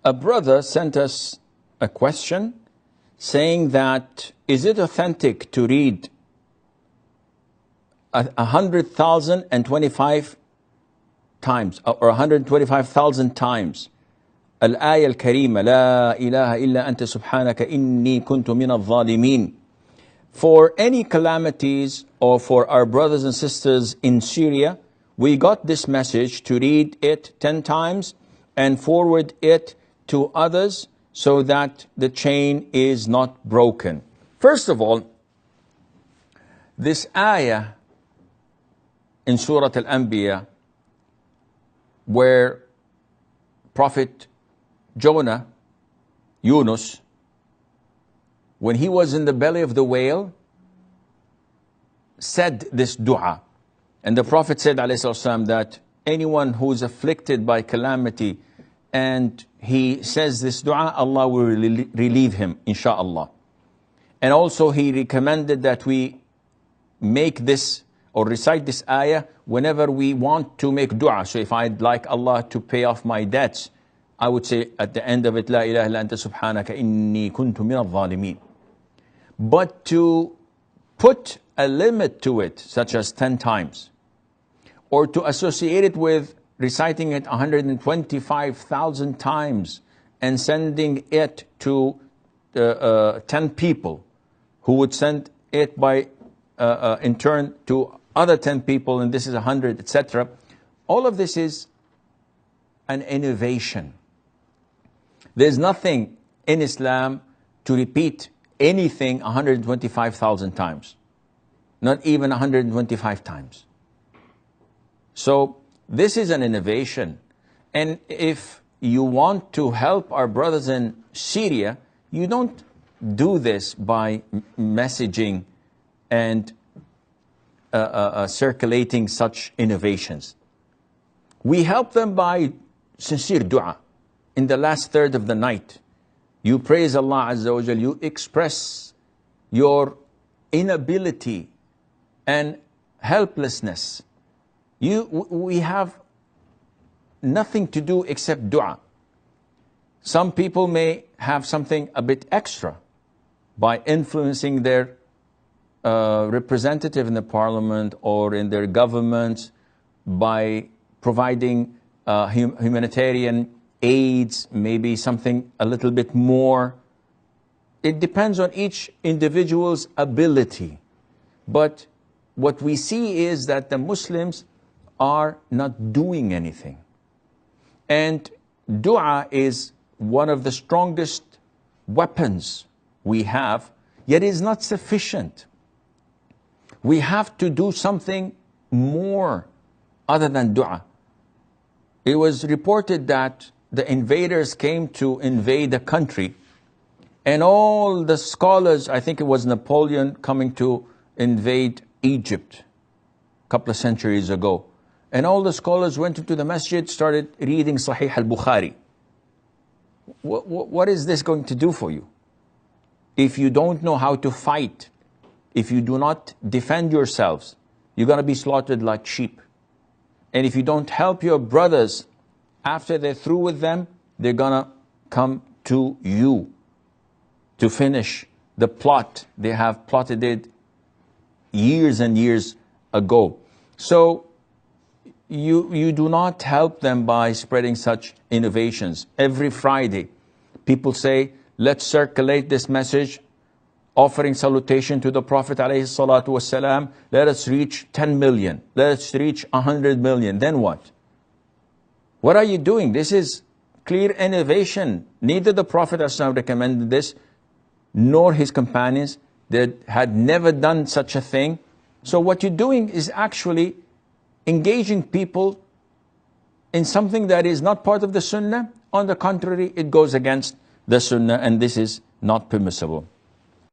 A brother sent us a question saying that, is it authentic to read 100,025 times or 125,000 times الآية الكريمة لا إله إلا أنت سبحانك إني كنت من الظالمين for any calamities or for our brothers and sisters in Syria? We got this message to read it 10 times and forward it to others so that the chain is not broken. First of all, this ayah in Surah Al-Anbiya, where Prophet Jonah, Yunus, when he was in the belly of the whale, said this dua. And the Prophet said, ﷺ, that anyone who is afflicted by calamity and he says this dua, Allah will relieve him, insha'Allah. And also he recommended that we make this or recite this ayah whenever we want to make dua. So if I'd like Allah to pay off my debts, I would say at the end of it, La ilaha illa anta subhanaka inni kuntu min al-zalimin. But to put a limit to it, such as 10 times, or to associate it with reciting it 125,000 times and sending it to 10 people who would send it by in turn to other 10 people, and this is 100, etc. All of this is an innovation. There's nothing in Islam to repeat anything 125,000 times, not even 125 times. So this is an innovation. And if you want to help our brothers in Syria, you don't do this by messaging and circulating such innovations. We help them by sincere dua. In the last third of the night, you praise Allah Azza wa Jal, you express your inability and helplessness. We have nothing to do except dua. Some people may have something a bit extra by influencing their representative in the parliament or in their government, by providing humanitarian aids, maybe something a little bit more. It depends on each individual's ability. But what we see is that the Muslims are not doing anything. And dua is one of the strongest weapons we have, yet it is not sufficient. We have to do something more other than dua. It was reported that the invaders came to invade a country, and all the scholars, I think it was Napoleon coming to invade Egypt a couple of centuries ago, and all the scholars went into the masjid, started reading Sahih al-Bukhari. What is this going to do for you? If you don't know how to fight, if you do not defend yourselves, you're going to be slaughtered like sheep. And if you don't help your brothers, after they're through with them, they're going to come to you to finish the plot. They have plotted it years and years ago. So you do not help them by spreading such innovations. Every Friday, people say, let's circulate this message, offering salutation to the Prophet ﷺ. Let us reach 10 million. Let us reach 100 million. Then what? What are you doing? This is clear innovation. Neither the Prophet ﷺ recommended this, nor his companions. They had never done such a thing. So what you're doing is actually engaging people in something that is not part of the Sunnah. On the contrary, it goes against the Sunnah, and this is not permissible.